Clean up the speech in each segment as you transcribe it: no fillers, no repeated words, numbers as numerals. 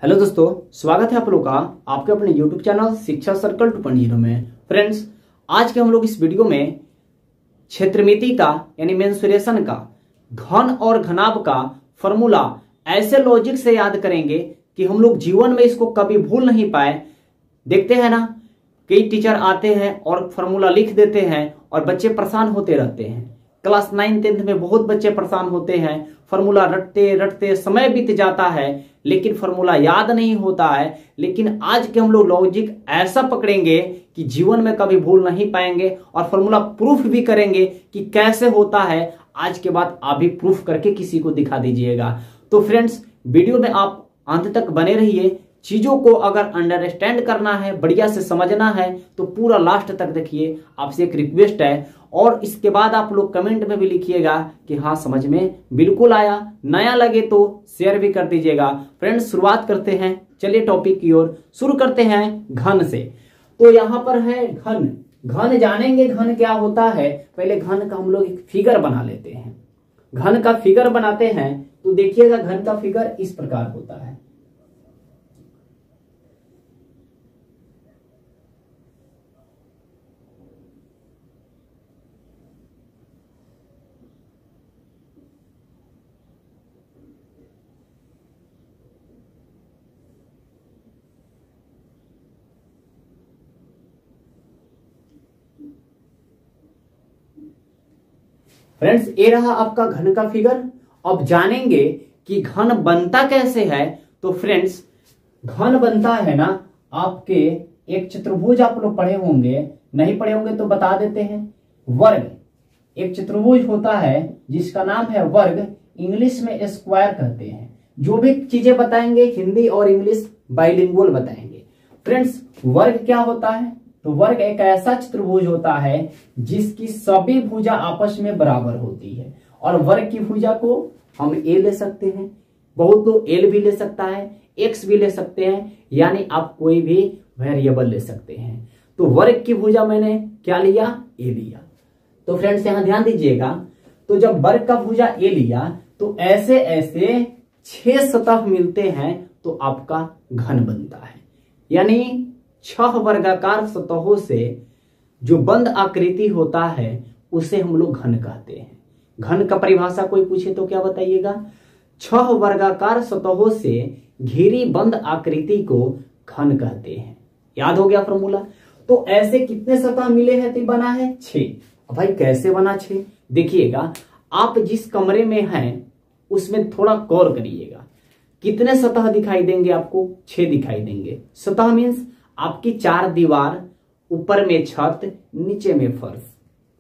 Hello दोस्तों, स्वागत है आप लोगों का आपके अपने YouTube चैनल शिक्षा सर्कल 2.0 में। फ्रेंड्स, आज के हम लोग इस वीडियो में क्षेत्रमिति का यानी मेंसुरेशन का घन और घनाभ का फॉर्मूला ऐसे लॉजिक से याद करेंगे कि हम लोग जीवन में इसको कभी भूल नहीं पाए। देखते हैं ना, कई टीचर आते हैं और फॉर्मूला लिख देते हैं और बच्चे परेशान होते रहते हैं। क्लास 9-10 में बहुत बच्चे परेशान होते हैं, फॉर्मूला रटते रटते समय बीत जाता है लेकिन फॉर्मूला याद नहीं होता है। लेकिन आज के हम लोग लॉजिक ऐसा पकड़ेंगे कि जीवन में कभी भूल नहीं पाएंगे और फॉर्मूला प्रूफ भी करेंगे कि कैसे होता है। आज के बाद आप भी प्रूफ करके किसी को दिखा दीजिएगा। तो फ्रेंड्स, वीडियो में आप अंत तक बने रहिए। चीजों को अगर अंडरस्टैंड करना है, बढ़िया से समझना है तो पूरा लास्ट तक देखिए। आपसे एक रिक्वेस्ट है और इसके बाद आप लोग कमेंट में भी लिखिएगा कि हाँ समझ में बिल्कुल आया। नया लगे तो शेयर भी कर दीजिएगा। फ्रेंड्स, शुरुआत करते हैं। चलिए टॉपिक की ओर शुरू करते हैं घन से। तो यहां पर है घन। घन जानेंगे घन क्या होता है। पहले घन का हम लोग एक फिगर बना लेते हैं। घन का फिगर बनाते हैं तो देखिएगा घन का फिगर इस प्रकार होता है। फ्रेंड्स, ये रहा आपका घन का फिगर। अब जानेंगे कि घन बनता कैसे है। तो फ्रेंड्स, घन बनता है ना, आपके एक चतुर्भुज आप लोग पढ़े होंगे, नहीं पढ़े होंगे तो बता देते हैं। वर्ग, एक चतुर्भुज होता है जिसका नाम है वर्ग, इंग्लिश में स्क्वायर कहते हैं। जो भी चीजें बताएंगे हिंदी और इंग्लिश बाइलिंगुअल बताएंगे। फ्रेंड्स, वर्ग क्या होता है? तो वर्ग एक ऐसा चतुर्भुज होता है जिसकी सभी भुजा आपस में बराबर होती है। और वर्ग की भुजा को हम ए ले सकते हैं, बहुत लोग एल भी ले सकता है, एक्स भी ले सकते हैं, यानी आप कोई भी वेरिएबल ले सकते हैं। तो वर्ग की भुजा मैंने क्या लिया? ए लिया। तो फ्रेंड्स यहां ध्यान दीजिएगा, तो जब वर्ग का भुजा ए लिया तो ऐसे ऐसे 6 सतह मिलते हैं तो आपका घन बनता है। यानी 6 वर्गाकार सतहों से जो बंद आकृति होता है उसे हम लोग घन कहते हैं। घन का परिभाषा कोई पूछे तो क्या बताइएगा? 6 वर्गाकार सतहों से घिरी बंद आकृति को घन कहते हैं। याद हो गया फॉर्मूला? तो ऐसे कितने सतह मिले हैं तो बना है 6। अब भाई कैसे बना 6? देखिएगा, आप जिस कमरे में हैं उसमें थोड़ा गौर करिएगा। कितने सतह दिखाई देंगे आपको? 6 दिखाई देंगे। सतह मीन्स आपकी 4 दीवार, ऊपर में छत, नीचे में फर्श।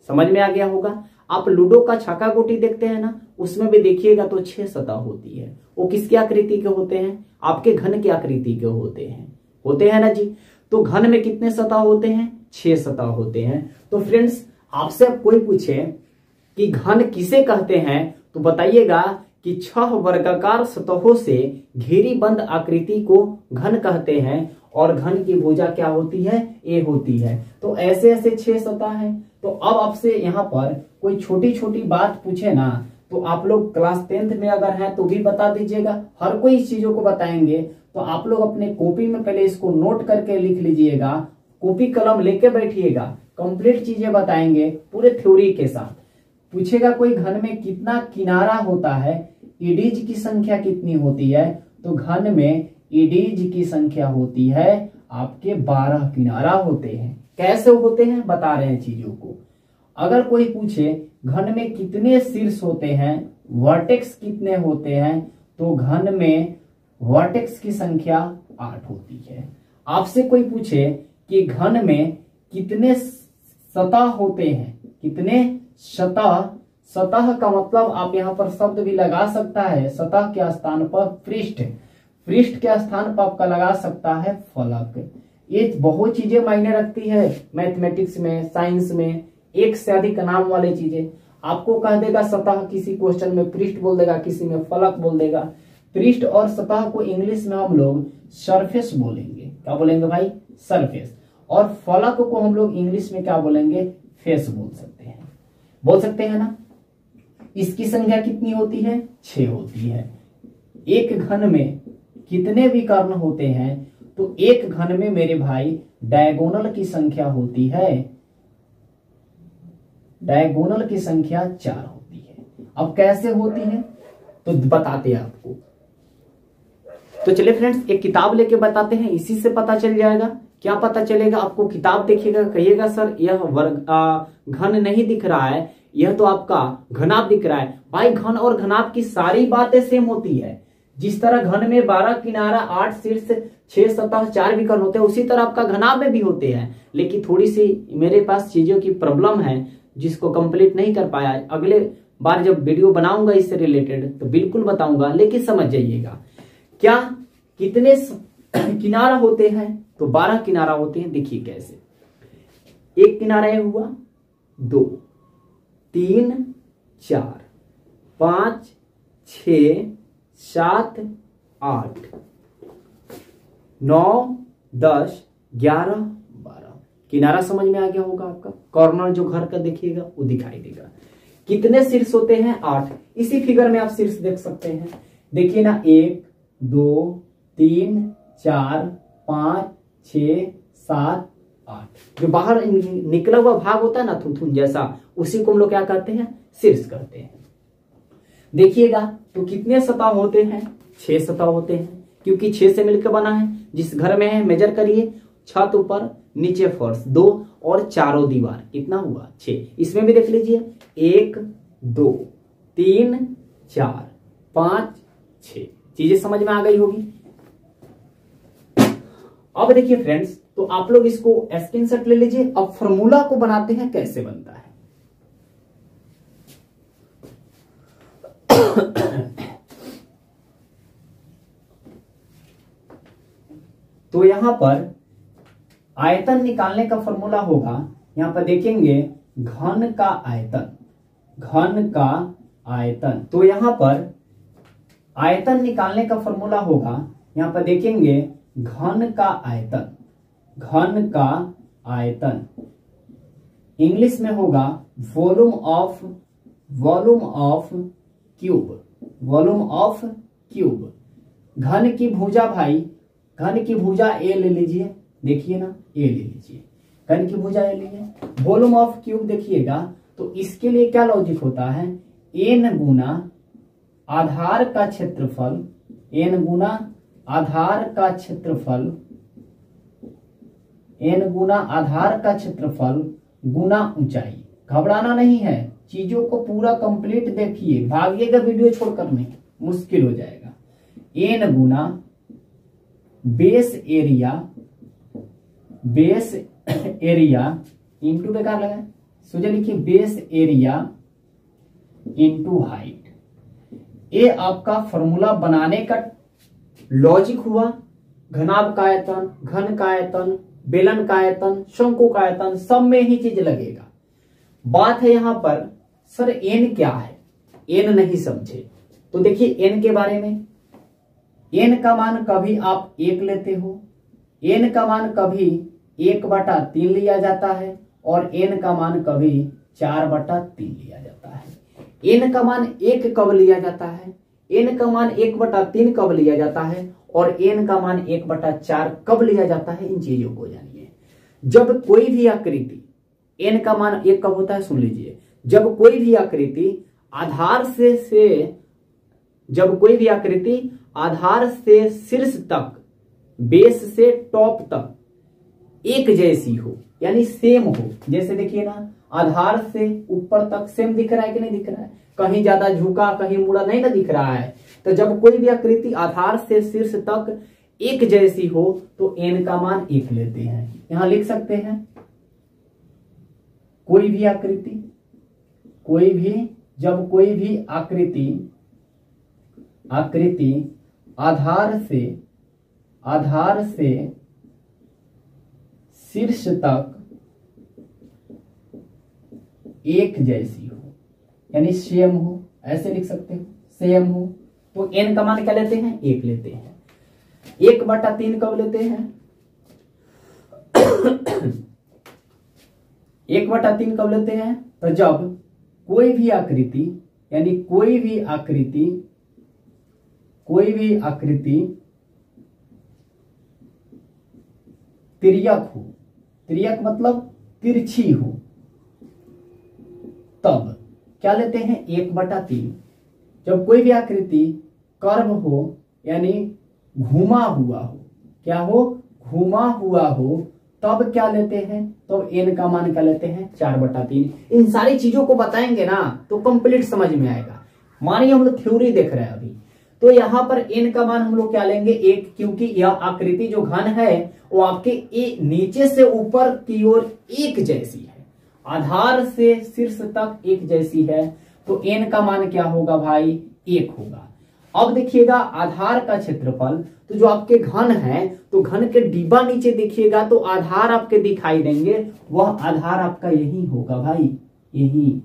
समझ में आ गया होगा। आप लूडो का छक्का गोटी देखते हैं ना, उसमें भी देखिएगा तो 6 सतह होती है। वो किसकी आकृति के होते हैं? आपके घन की आकृति के होते हैं ना जी। तो घन में कितने सतह होते हैं? 6 सतह होते हैं। तो फ्रेंड्स, आपसे अब कोई पूछे कि घन किसे कहते हैं तो बताइएगा कि 6 वर्गाकार सतहों से घिरी बंद आकृति को घन कहते हैं। और घन की भुजा क्या होती है? ए होती है। तो ऐसे ऐसे 6 सतह है। तो अब आपसे यहाँ पर कोई छोटी छोटी बात पूछे ना तो आप लोग क्लास 10th में अगर हैं तो भी बता दीजिएगा। हर कोई इस चीजों को बताएंगे तो आप लोग अपने कॉपी में पहले इसको नोट करके लिख लीजिएगा। कॉपी कलम लेके बैठिएगा, कंप्लीट चीजें बताएंगे पूरे थ्योरी के साथ। पूछेगा कोई घन में कितना किनारा होता है, एडीज की संख्या कितनी होती है? तो घन में एडीज की संख्या होती है आपके 12 किनारा होते हैं। कैसे होते हैं बता रहे हैं चीजों को। अगर कोई पूछे घन में कितने शीर्ष होते हैं, वर्टेक्स कितने होते हैं, तो घन में वर्टेक्स की संख्या 8 होती है। आपसे कोई पूछे कि घन में कितने सतह होते हैं, कितने सतह, सतह का मतलब आप यहाँ पर शब्द भी लगा सकता है। सतह के स्थान पर पृष्ठ, पृष्ठ के स्थान पर आपका लगा सकता है फलक। ये बहुत चीजें मायने रखती है मैथमेटिक्स में, साइंस में। एक से अधिक नाम वाले चीजें आपको कह देगा सतह, किसी क्वेश्चन में पृष्ठ बोल देगा, किसी में फलक बोल देगा। पृष्ठ और सतह को इंग्लिश में हम लोग सरफेस बोलेंगे। क्या बोलेंगे भाई? सरफेस। और फलक को हम लोग इंग्लिश में क्या बोलेंगे? फेस बोल सकते हैं ना। इसकी संख्या कितनी होती है? 6 होती है। एक घन में कितने विकर्ण होते हैं, तो एक घन में मेरे भाई डायगोनल की संख्या होती है, डायगोनल की संख्या 4 होती है। अब कैसे होती है तो बताते हैं आपको। तो चलिए फ्रेंड्स एक किताब लेके बताते हैं, इसी से पता चल जाएगा। क्या पता चलेगा आपको? किताब देखिएगा, कहिएगा सर यह वर्ग घन नहीं दिख रहा है, यह तो आपका घनाभ दिख रहा है। भाई घन और घनाभ की सारी बातें सेम होती है। जिस तरह घन में 12 किनारा, 8 शीर्ष, 6 सतह, 4 विकर्ण होते हैं, उसी तरह आपका घनाभ में भी होते हैं। लेकिन थोड़ी सी मेरे पास चीजों की प्रॉब्लम है जिसको कंप्लीट नहीं कर पाया। अगले बार जब वीडियो बनाऊंगा इससे रिलेटेड तो बिल्कुल बताऊंगा, लेकिन समझ जाइएगा। क्या कितने किनारा होते हैं? तो 12 किनारा होते हैं। देखिए कैसे, एक किनारा ये हुआ, 2, 3, 4, 5, 6, 7, 8, 9, 10, 11, 12 किनारा समझ में आ गया होगा आपका। कॉर्नर जो घर का देखिएगा वो दिखाई देगा। कितने शीर्ष होते हैं? 8। इसी फिगर में आप शीर्ष देख सकते हैं। देखिए ना, 1, 2, 3, 4, 5, 6, 7, 8। जो बाहर निकला हुआ भाग होता है ना थुथुन जैसा, उसी को हम लोग क्या कहते हैं? शीर्ष कहते हैं। देखिएगा तो कितने सतह होते हैं? 6 सतह होते हैं, क्योंकि 6 से मिलकर बना है। जिस घर में है मेजर करिए, छत ऊपर नीचे फर्श, 2 और चारों दीवार, कितना हुआ? 6। इसमें भी देख लीजिए, 1, 2, 3, 4, 5, 6। चीजें समझ में आ गई होगी। अब देखिए फ्रेंड्स, तो आप लोग इसको स्क्रीनशॉट ले लीजिए। अब फॉर्मूला को बनाते हैं, कैसे बनता है। तो यहां पर आयतन निकालने का फॉर्मूला होगा, यहां पर देखेंगे घन का आयतन, घन का आयतन। तो यहां पर आयतन निकालने का फॉर्मूला होगा, यहां पर देखेंगे घन का आयतन, घन का आयतन इंग्लिश में होगा volume of cube, volume of cube. घन की भुजा भाई, घन की भुजा ए ले लीजिए, देखिए ना, ए ले लीजिए, घन की भुजा ए लीजिए। वॉल्यूम ऑफ क्यूब देखिएगा, तो इसके लिए क्या लॉजिक होता है? एन गुना आधार का क्षेत्रफल, एन गुना आधार का क्षेत्रफल, एन गुना आधार का क्षेत्रफल गुना ऊंचाई। घबराना नहीं है, चीजों को पूरा कंप्लीट देखिए, भागिएगा वीडियो छोड़कर नहीं, मुश्किल हो जाएगा। एन गुना base area, base area into, बेकार लगा, सोचे लिखिए बेस एरिया इंटू हाइट। ये आपका फॉर्मूला बनाने का लॉजिक हुआ। घनाभ का आयतन, घन का आयतन, बेलन का आयतन, शंकु का आयतन, सब में ही चीज लगेगा। बात है यहां पर, सर एन क्या है? एन नहीं समझे तो देखिए एन के बारे में। एन का मान कभी आप 1 लेते हो, एन का मान कभी 1/3 लिया जाता है, और एन का मान कभी 4/3 लिया जाता है। एन का मान 1 कब लिया जाता है? एन का मान 1/3 कब लिया जाता है? और एन का मान 1/4 कब लिया जाता है? इन चीजों को जानिए। जब कोई भी आकृति, एन का मान 1 कब होता है? सुन लीजिए, जब कोई भी आकृति आधार से जब कोई भी आकृति आधार से शीर्ष तक, बेस से टॉप तक एक जैसी हो, यानी सेम हो। जैसे देखिए ना, आधार से ऊपर तक सेम दिख रहा है कि नहीं दिख रहा है? कहीं ज्यादा झुका, कहीं मुड़ा नहीं ना दिख रहा है। तो जब कोई भी आकृति आधार से शीर्ष तक एक जैसी हो तो एन का मान 1 लेते हैं। यहां लिख सकते हैं, कोई भी आकृति, जब कोई भी आकृति आधार से शीर्ष तक एक जैसी हो, यानी सेम हो, ऐसे लिख सकते हो, सेम हो, तो एन का मान क्या लेते हैं? 1 लेते हैं। 1/3 कब लेते हैं? 1/3 कब लेते हैं? तो जब कोई भी आकृति, यानी कोई भी आकृति तिर्यक हो, तिर्यक मतलब तिरछी हो, तब क्या लेते हैं 1/3। जब कोई भी आकृति कर्व हो यानी घुमा हुआ हो, क्या हो, घुमा हुआ हो, तब क्या लेते हैं, तो n का मान क्या लेते हैं 4/3। इन सारी चीजों को बताएंगे ना तो कंप्लीट समझ में आएगा। मानिए हम लोग थ्योरी देख रहे हैं अभी, तो यहां पर n का मान हम लोग क्या लेंगे 1, क्योंकि यह आकृति जो घन है वो आपके नीचे से ऊपर की ओर एक जैसी है, आधार से शीर्ष तक एक जैसी है, तो n का मान क्या होगा भाई 1 होगा। अब देखिएगा आधार का क्षेत्रफल, तो जो आपके घन है तो घन के डिब्बा नीचे देखिएगा तो आधार आपके दिखाई देंगे, वह आधार आपका यही होगा भाई, यही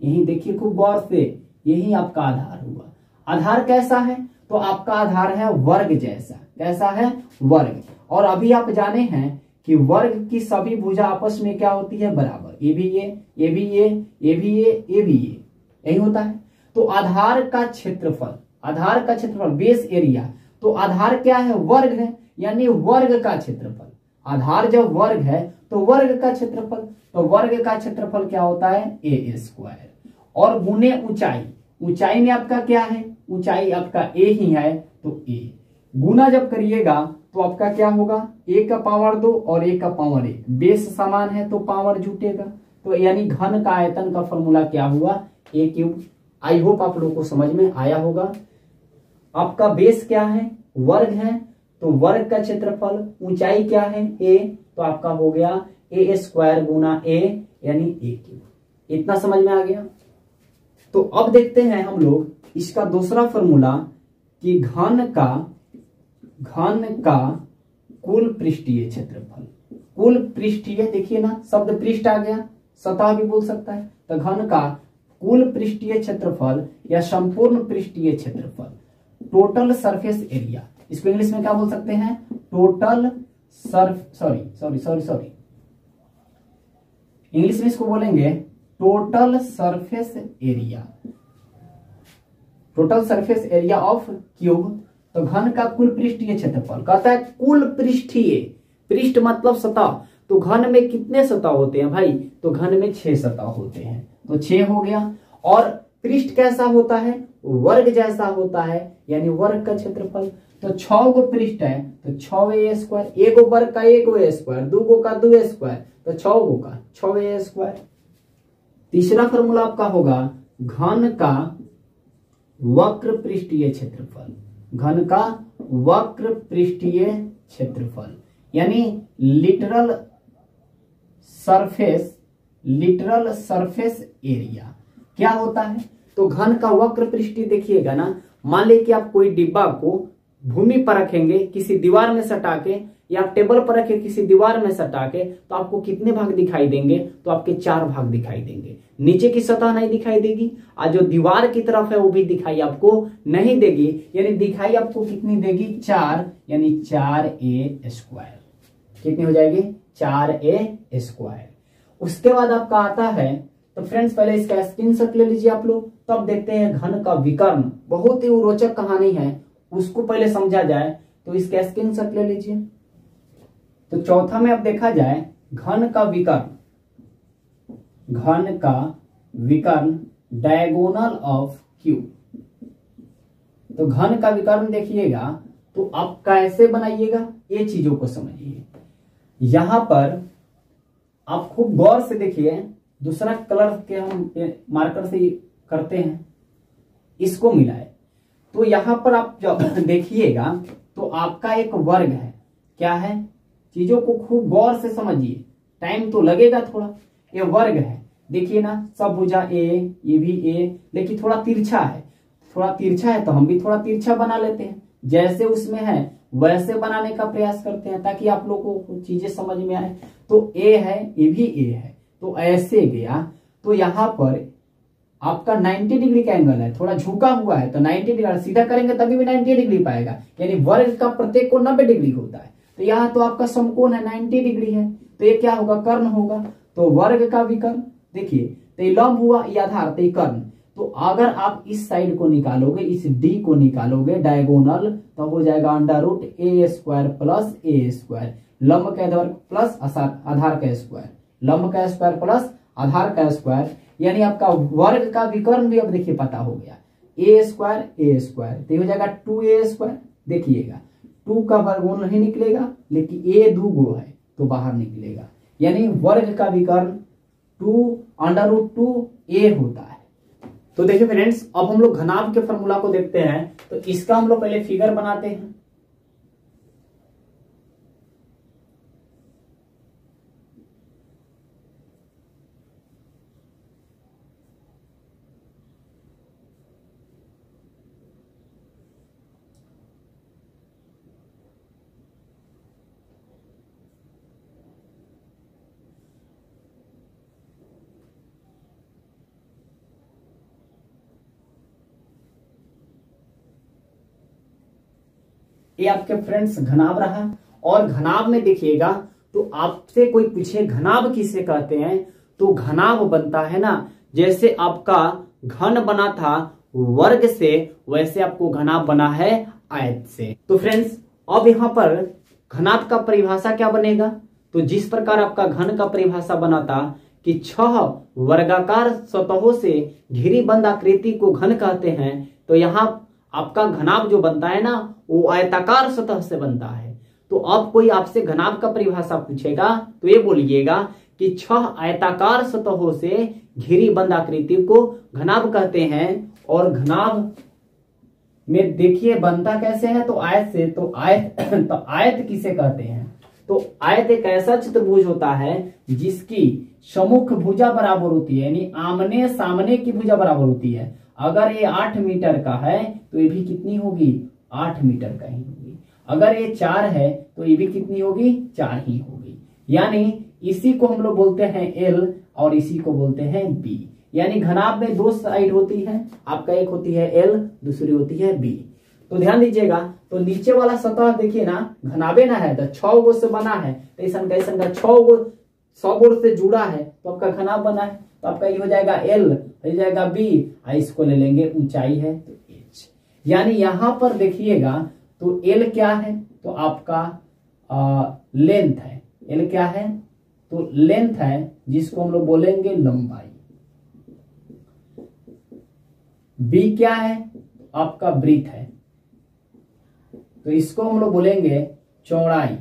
यही देखिए खूब गौर से, यही आपका आधार हुआ। आधार कैसा है, तो आपका आधार है वर्ग जैसा, कैसा है वर्ग। और अभी आप जाने हैं कि वर्ग की सभी भुजा आपस में क्या होती है बराबर, ये भी ये भी ये भी ये भी ये, यही होता है। तो आधार का क्षेत्रफल, आधार का क्षेत्रफल बेस एरिया, तो आधार क्या है वर्ग है, यानी वर्ग का क्षेत्रफल। आधार जब वर्ग है तो वर्ग का क्षेत्रफल, तो वर्ग का क्षेत्रफल क्या होता है a²। और गुने ऊंचाई, ऊंचाई में आपका क्या है, ऊंचाई आपका a ही है, तो a गुना जब करिएगा तो आपका क्या होगा a का पावर 2 और a का पावर 1, बेस समान है तो पावर जुटेगा, तो यानी घन का आयतन का फॉर्मूला क्या हुआ a³। आई होप आप लोगों को समझ में आया होगा। आपका बेस क्या है वर्ग है, तो वर्ग का क्षेत्रफल, ऊंचाई क्या है a, तो आपका हो गया a² गुना a यानी a³। इतना समझ में आ गया। तो अब देखते हैं हम लोग इसका दूसरा फॉर्मूला कि घन का कुल पृष्ठीय क्षेत्रफल। कुल पृष्ठीय देखिए ना, शब्द पृष्ठ आ गया, सतह भी बोल सकता है, तो घन का कुल पृष्ठीय क्षेत्रफल या संपूर्ण पृष्ठीय क्षेत्रफल, टोटल सरफेस एरिया, इसको इंग्लिश में क्या बोल सकते हैं टोटल सॉरी इंग्लिश में इसको बोलेंगे total surface area, total surface area of cube. तो घन का कुल पृष्ठीय क्षेत्रफल कहता है कुल पृष्ठीय, पृष्ठ मतलब सतह, तो घन में कितने सतह होते हैं भाई, तो घन में 6 सतह होते हैं, तो 6 हो गया। और पृष्ठ कैसा होता है वर्ग जैसा होता है, यानी वर्ग का क्षेत्रफल, तो 6 गो पृष्ठ है तो 6a², एगो वर्ग का 1a², 2 गो का 2a², तो 6 गो का 6a²। तीसरा फॉर्मूला आपका होगा घन का वक्र पृष्ठीय क्षेत्रफल, घन का वक्र पृष्ठीय क्षेत्रफल यानी लिटरल सरफेस एरिया क्या होता है, तो घन का वक्र पृष्ठीय देखिएगा ना, मान लीजिए कि आप कोई डिब्बा को भूमि पर रखेंगे किसी दीवार में सटा के, या आप टेबल पर रखे किसी दीवार में सटा के, तो आपको कितने भाग दिखाई देंगे, तो आपके 4 भाग दिखाई देंगे। नीचे की सतह नहीं दिखाई देगी और जो दीवार की तरफ है वो भी दिखाई आपको नहीं देगी, यानी दिखाई आपको कितनी देगी 4, यानी 4a²। कितनी हो जाएगी 4a²। उसके बाद आपका आता है, तो फ्रेंड्स पहले इसका स्क्रीनशॉट ले लीजिए आप लोग, तब देखते हैं घन का विकर्ण, बहुत ही रोचक कहानी है, उसको पहले समझा जाए, तो इसका स्क्रीनशॉट ले लीजिए। तो चौथा में अब देखा जाए घन का विकर्ण डायगोनल ऑफ क्यूब। तो घन का विकर्ण देखिएगा तो आप कैसे बनाइएगा, ये चीजों को समझिए। यहां पर आप खूब गौर से देखिए, दूसरा कलर के हम मार्कर से करते हैं, इसको मिलाए, तो यहां पर आप जब देखिएगा तो आपका एक वर्ग है, क्या है, चीजों को खूब गौर से समझिए, टाइम तो लगेगा थोड़ा। ये वर्ग है, देखिए ना, सब भुजा ए, ये भी ए, लेकिन थोड़ा तिरछा है, तो हम भी थोड़ा तिरछा बना लेते हैं, जैसे उसमें है वैसे बनाने का प्रयास करते हैं ताकि आप लोगों को चीजें समझ में आए। तो ए है, ये भी ए है, तो ऐसे गया, तो यहां पर आपका 90 डिग्री का एंगल है, थोड़ा झुका हुआ है, तो 90 डिग्री सीधा करेंगे तभी भी 90 डिग्री पाएगा, यानी वर्ग का प्रत्येक कोण 90 डिग्री होता है। तो यहाँ तो आपका समकोण है 90 डिग्री है, तो ये क्या होगा कर्ण होगा। तो वर्ग का विकर्ण देखिए, तो ये लंब हुआ, ये आधार, तो ये कर्ण। तो अगर आप इस साइड को निकालोगे, इस डी को निकालोगे डायगोनल, तो हो जाएगा √a² + a², लंब का वर्ग प्लस आधार का स्क्वायर, लंब का स्क्वायर प्लस आधार का स्क्वायर, यानी आपका वर्ग का विकर्ण भी अब देखिए पता हो गया, ए स्क्वायर तो हो जाएगा 2a²। देखिएगा 2 का वर्गमूल नहीं निकलेगा, लेकिन a 2 गो है तो बाहर निकलेगा, यानी वर्ग का विकर्ण 2√2a होता है। तो देखिए फ्रेंड्स, अब हम लोग घनाभ के फॉर्मूला को देखते हैं। तो इसका हम लोग पहले फिगर बनाते हैं। ये आपके फ्रेंड्स घनाभ रहा, और घनाभ में देखिएगा तो आपसे कोई पूछे घनाभ किसे कहते हैं, तो घनाभ बनता है ना, जैसे आपका घन बना था वर्ग से, वैसे आपको घनाभ बना है आयत से। तो फ्रेंड्स अब यहाँ पर घनाभ का परिभाषा क्या बनेगा, तो जिस प्रकार आपका घन का परिभाषा बना था कि 6 वर्गाकार सतहों से घिरी बंद आकृति को घन कहते हैं, तो यहाँ आपका घनाभ जो बनता है ना वो आयताकार सतह से बनता है। तो अब कोई आपसे घनाभ का परिभाषा पूछेगा तो ये बोलिएगा कि 6 आयताकार सतहों से घिरी बंद आकृति को घनाभ कहते हैं। और घनाभ में देखिए बनता कैसे है, तो आयत से। तो आयत किसे कहते हैं, तो आयत एक ऐसा चतुर्भुज होता है जिसकी सम्मुख भुजा बराबर होती है, यानी आमने सामने की भुजा बराबर होती है। अगर ये 8 मीटर का है तो ये भी कितनी होगी, 8 मीटर का ही होगी। अगर ये 4 है तो ये भी कितनी होगी, 4 ही होगी। यानी इसी को हम लोग बोलते हैं एल और इसी को बोलते हैं बी। यानी घनाभ में 2 साइड होती है, आपका एक होती है एल, दूसरी होती है बी। तो ध्यान दीजिएगा, तो नीचे वाला सतह देखिए ना घनाभे ना है, तो 6 गो से बना है, तो ऐसा कैसा का 6 गो 100 गो से जुड़ा है तो आपका घनाभ बना है। तो आपका ये हो जाएगा एल, हो जाएगा बी, इसको ले लेंगे ऊंचाई है तो एच। यानी यहां पर देखिएगा तो एल क्या है, तो आपका लेंथ है। एल क्या है, तो लेंथ है, जिसको हम लोग बोलेंगे लंबाई। बी क्या है, आपका ब्रीथ है, तो इसको हम लोग बोलेंगे चौड़ाई।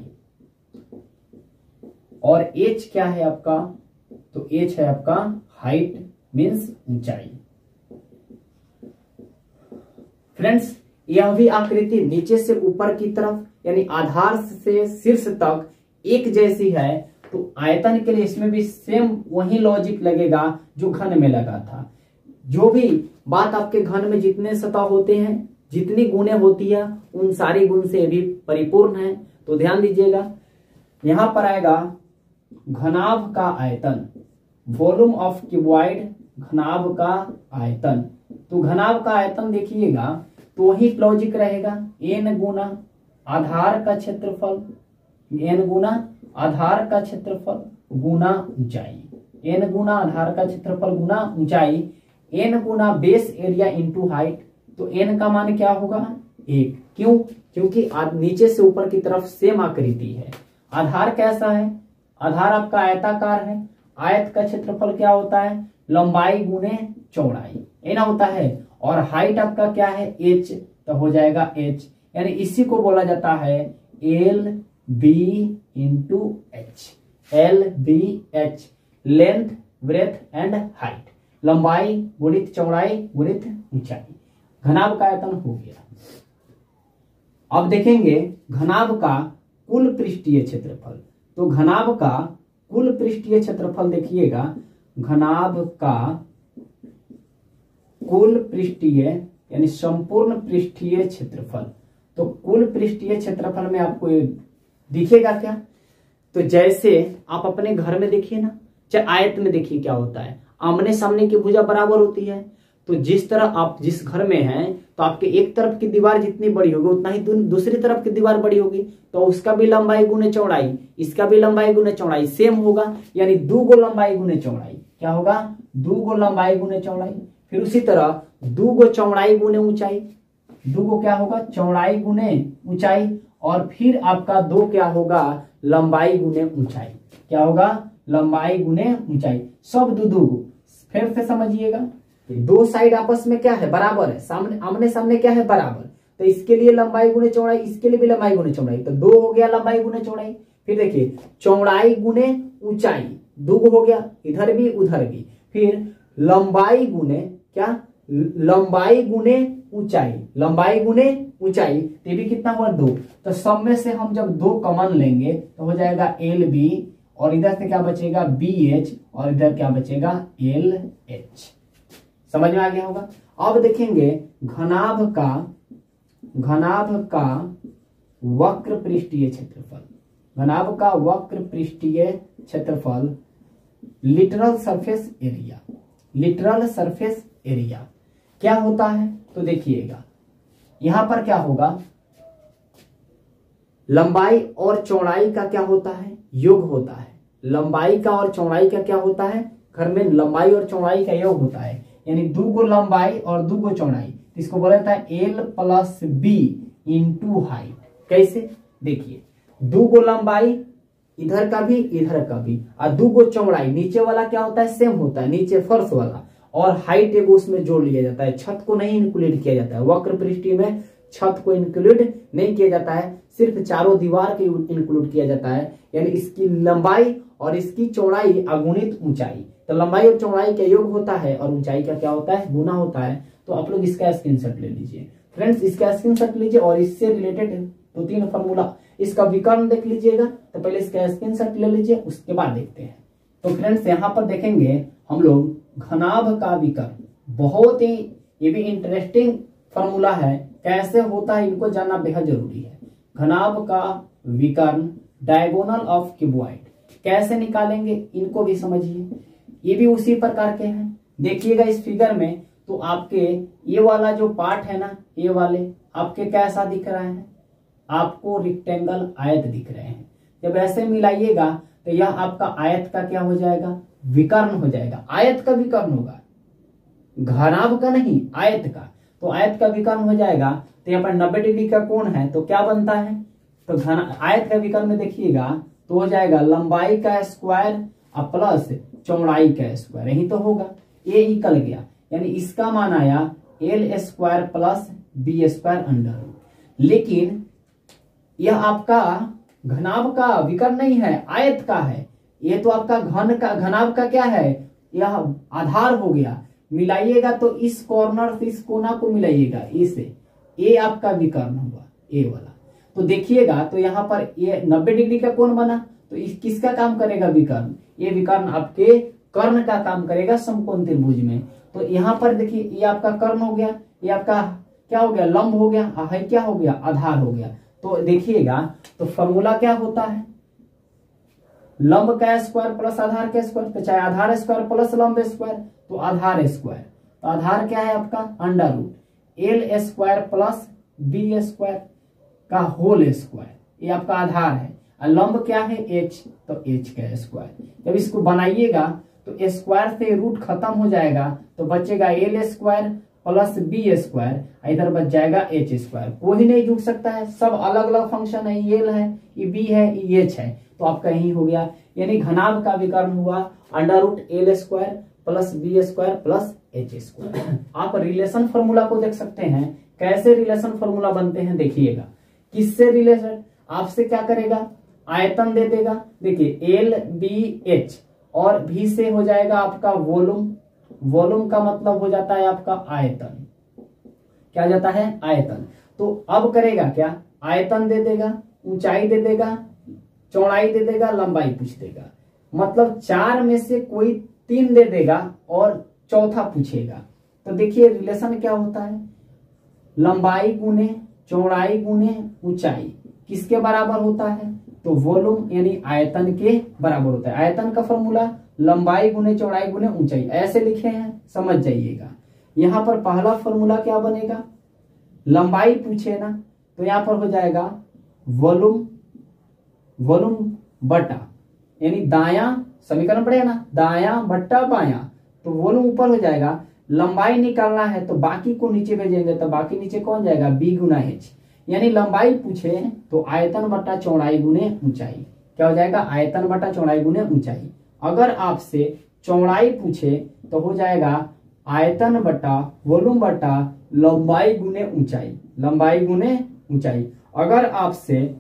और एच क्या है आपका, तो एच है आपका हाइट, मीन्स ऊंचाई। फ्रेंड्स यह भी आकृति नीचे से ऊपर की तरफ यानी आधार से शीर्ष तक एक जैसी है, तो आयतन के लिए इसमें भी सेम वही लॉजिक लगेगा जो घन में लगा था। जो भी बात आपके घन में जितने सतह होते हैं, जितनी गुणे होती है, उन सारी गुण से भी परिपूर्ण है। तो ध्यान दीजिएगा, यहां पर आएगा घनाभ का आयतन, वॉल्यूम ऑफ क्यूबॉइड, घनाभ का आयतन। तो घनाभ का आयतन देखिएगा तो वही लॉजिक रहेगा, n गुना आधार का क्षेत्रफल, n गुना आधार का क्षेत्रफल गुना ऊंचाई, n गुना आधार का क्षेत्रफल गुना ऊंचाई, n गुना बेस एरिया इंटू हाइट। तो n का मान क्या होगा, 1। क्यों, क्योंकि नीचे से ऊपर की तरफ सेम आकृति है। आधार कैसा है, आधार आपका आयताकार है। आयत का क्षेत्रफल क्या होता है, लंबाई गुने चौड़ाई, ये ना होता है। और हाइट आपका क्या है, h, तो हो जाएगा h। यानी इसी को बोला जाता है L B into H, L B H, length breadth and height, लंबाई गुणित चौड़ाई गुणित ऊंचाई। घनाभ का आयतन हो गया। अब देखेंगे घनाभ का कुल पृष्ठीय क्षेत्रफल। तो घनाभ का कुल पृष्ठीय क्षेत्रफल देखिएगा, घनाभ का कुल पृष्ठीय यानी संपूर्ण पृष्ठीय क्षेत्रफल। तो कुल पृष्ठीय क्षेत्रफल में आपको दिखेगा क्या, तो जैसे आप अपने घर में देखिए ना, चाहे आयत में देखिए क्या होता है, आमने सामने की भुजा बराबर होती है। तो जिस तरह आप जिस घर में हैं, तो आपके एक तरफ की दीवार जितनी बड़ी होगी उतना ही दूसरी तरफ की दीवार बड़ी होगी, तो उसका भी लंबाई गुने चौड़ाई, इसका भी लंबाई गुने चौड़ाई सेम होगा। यानी 2 गो लंबाई गुने चौड़ाई क्या होगा, 2 गो लंबाई गुने चौड़ाई। फिर उसी तरह 2 गो चौड़ाई गुने ऊंचाई, 2 गो क्या होगा, चौड़ाई गुने ऊंचाई। और फिर आपका 2 क्या होगा, लंबाई गुने ऊंचाई। क्या होगा, लंबाई गुने ऊंचाई, सब दो। फिर से समझिएगा, दो साइड आपस में क्या है, बराबर है, सामने आमने सामने क्या है, बराबर। तो इसके लिए लंबाई गुने चौड़ाई, इसके लिए भी लंबाई गुने चौड़ाई, तो 2 हो गया लंबाई गुने चौड़ाई। फिर देखिए चौड़ाई गुने ऊंचाई, 2 हो गया, इधर भी उधर भी। फिर लंबाई गुने क्या, लंबाई गुने ऊंचाई, लंबाई गुने ऊंचाई, ये भी कितना हुआ, 2। तो सब में से हम जब 2 कॉमन लेंगे तो हो जाएगा LB, और इधर से क्या बचेगा, BH, और इधर क्या बचेगा, LH। समझ में आ गया होगा। अब देखेंगे घनाभ का वक्र पृष्ठीय क्षेत्रफल, घनाभ का वक्र पृष्ठीय क्षेत्रफल, literal surface area. Literal surface area क्या होता है, तो देखिएगा यहां पर क्या होगा, लंबाई और चौड़ाई का क्या होता है, योग होता है। लंबाई का और चौड़ाई का क्या होता है, घर में लंबाई और चौड़ाई का योग होता है, यानी 2 गो लंबाई और 2 गो चौड़ाई, इसको बोला जाता है L+B इंटू हाइट। कैसे, देखिए 2 गो लंबाई इधर का भी इधर का भी, और 2 गो चौड़ाई, नीचे वाला क्या होता है, सेम होता है, नीचे फर्श वाला, और हाइट एगो उसमें जोड़ लिया जाता है, छत को नहीं इंक्लूड किया जाता है। वक्र पृष्ठी में छत को इंक्लूड नहीं किया जाता है, सिर्फ चारों दीवार के इंक्लूड किया जाता है, यानी इसकी लंबाई और इसकी चौड़ाई अगुणित ऊंचाई। तो लंबाई और चौड़ाई का योग होता है और ऊंचाई का क्या होता है, गुना होता है। तो आप लोग इसका स्क्रीनशॉट ले लीजिए फ्रेंड्स, इसका स्क्रीनशॉट लीजिए, और इससे रिलेटेड 2-3 फॉर्मूला, इसका विकर्ण देख लीजिएगा। तो पहले इसका स्क्रीनशॉट ले लीजिए, उसके बाद देखते हैं। तो फ्रेंड्स यहाँ पर देखेंगे हम लोग घनाभ का विकर्ण, बहुत ही ये भी इंटरेस्टिंग फॉर्मूला है, कैसे होता है इनको जानना बेहद जरूरी है। घनाभ का विकर्ण डायगोनल ऑफ क्यूबॉइड कैसे निकालेंगे, इनको भी समझिए, ये भी उसी प्रकार के हैं। देखिएगा इस फिगर में, तो आपके ये वाला जो पार्ट है ना, ये वाले आपके कैसा दिख रहा है, आपको रेक्टेंगल आयत दिख रहे हैं। जब ऐसे मिलाइएगा तो यह आपका आयत का क्या हो जाएगा, विकर्ण हो जाएगा, आयत का विकर्ण होगा, घनाभ का नहीं, आयत का। तो आयत का विकर्ण हो जाएगा, तो यहाँ पर 90 डिग्री का कोण है, तो क्या बनता है, तो आयत का विकर्ण में देखिएगा तो हो जाएगा लंबाई का स्क्वायर प्लस चौड़ाई का स्क्वायर, यही तो होगा, ये निकल गया, यानी इसका मान आया L² प्लस B² अंडर। लेकिन यह आपका घनाभ का विकर्ण नहीं है, आयत का है। ये तो आपका घनाभ का क्या है, यह आधार हो गया। मिलाइएगा तो इस कॉर्नर से इस कोना को मिलाइएगा, इसे, ये आपका विकर्ण हुआ, ये वाला। तो देखिएगा तो यहाँ पर ये 90 डिग्री का कोण बना, तो इस किसका काम करेगा, विकर्ण। ये विकर्ण आपके कर्ण का काम करेगा समकोण त्रिभुज में। तो यहाँ पर देखिए ये आपका कर्ण हो गया, ये आपका क्या हो गया, लंब हो गया, है क्या हो गया, आधार हो गया। तो देखिएगा तो फॉर्मूला क्या होता है, लंब का स्क्वायर प्लस आधार का स्क्वायर, तो चाहे आधार स्क्वायर प्लस लंब स्क्वायर, तो आधार स्क्वायर, तो आधार क्या है आपका √L² प्लस B² का होल स्क्वायर, ये आपका आधार है। और लंब क्या है H, तो H का स्क्वायर। जब इसको बनाइएगा तो स्क्वायर से रूट खत्म हो जाएगा, तो बचेगा L² प्लस B², इधर बच जाएगा H²। कोई नहीं जुड़ सकता है, सब अलग अलग फंक्शन है, ये L है, ये B है, ये H है, तो आपका यही हो गया। यानी घनाभ का विकर्ण हुआ √L² plus B² plus H²। आप रिलेशन फॉर्मूला को देख सकते हैं, कैसे रिलेशन फॉर्मूला बनते हैं, देखिएगा किससे रिलेशन, आपसे क्या करेगा, आयतन दे देगा। देखिए LBH और V से हो जाएगा आपका वॉल्यूम, वॉल्यूम का मतलब हो जाता है आपका आयतन, क्या हो जाता है, आयतन। तो अब करेगा क्या, आयतन दे देगा, ऊंचाई दे देगा, चौड़ाई दे देगा, लंबाई पूछ देगा, मतलब 4 में से कोई 3 दे देगा और चौथा पूछेगा। तो देखिए रिलेशन क्या होता है, लंबाई गुने चौड़ाई गुने ऊंचाई किसके बराबर होता है, तो वॉल्यूम यानी आयतन के बराबर होता है। आयतन का फॉर्मूला लंबाई गुने चौड़ाई गुने ऊंचाई, ऐसे लिखे हैं, समझ जाइएगा। यहां पर पहला फॉर्मूला क्या बनेगा, लंबाई पूछे ना, तो यहां पर हो जाएगा वॉल्यूम, वॉल्यूम बटा, यानी दाया समीकरण पड़ेगा ना, दाया बट्टा बाया, तो वॉल्यूम ऊपर हो जाएगा। लंबाई निकालना है तो बाकी को नीचे भेजेंगे, तो बाकी नीचे कौन जाएगा, B × H, यानी लंबाई पूछे तो आयतन बटा चौड़ाई गुने ऊंचाई। क्या हो जाएगा? आयतन बटा चौड़ाई गुने ऊंचाई। अगर आपसे चौड़ाई पूछे तो हो जाएगा आयतन बटा वॉल्यूम बटा लंबाई गुने ऊंचाई, लंबाई गुने ऊंचाई। अगर आपसे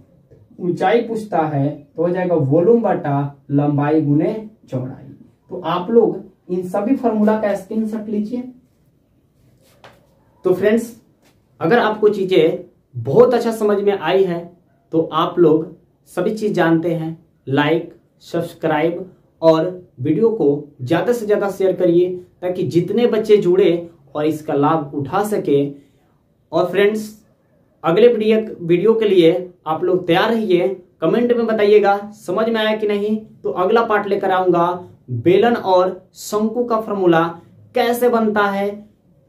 ऊंचाई पूछता है तो हो जाएगा वॉल्यूम बटा लंबाई गुने चौड़ाई। तो आप लोग इन सभी फॉर्मूला का स्क्रीनशॉट लीजिए। तो फ्रेंड्स, अगर आपको चीजें बहुत अच्छा समझ में आई है तो आप लोग सभी चीज जानते हैं, लाइक, सब्सक्राइब और वीडियो को ज्यादा से ज्यादा शेयर करिए ताकि जितने बच्चे जुड़े और इसका लाभ उठा सके। और फ्रेंड्स, अगले वीडियो के लिए आप लोग तैयार रहिए। कमेंट में बताइएगा समझ में आया कि नहीं, तो अगला पार्ट लेकर आऊंगा बेलन और शंकु का फॉर्मूला कैसे बनता है,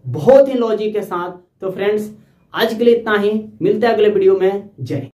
बहुत ही लॉजिक के साथ। तो फ्रेंड्स, आज के लिए इतना ही, मिलते हैं अगले वीडियो में। जय।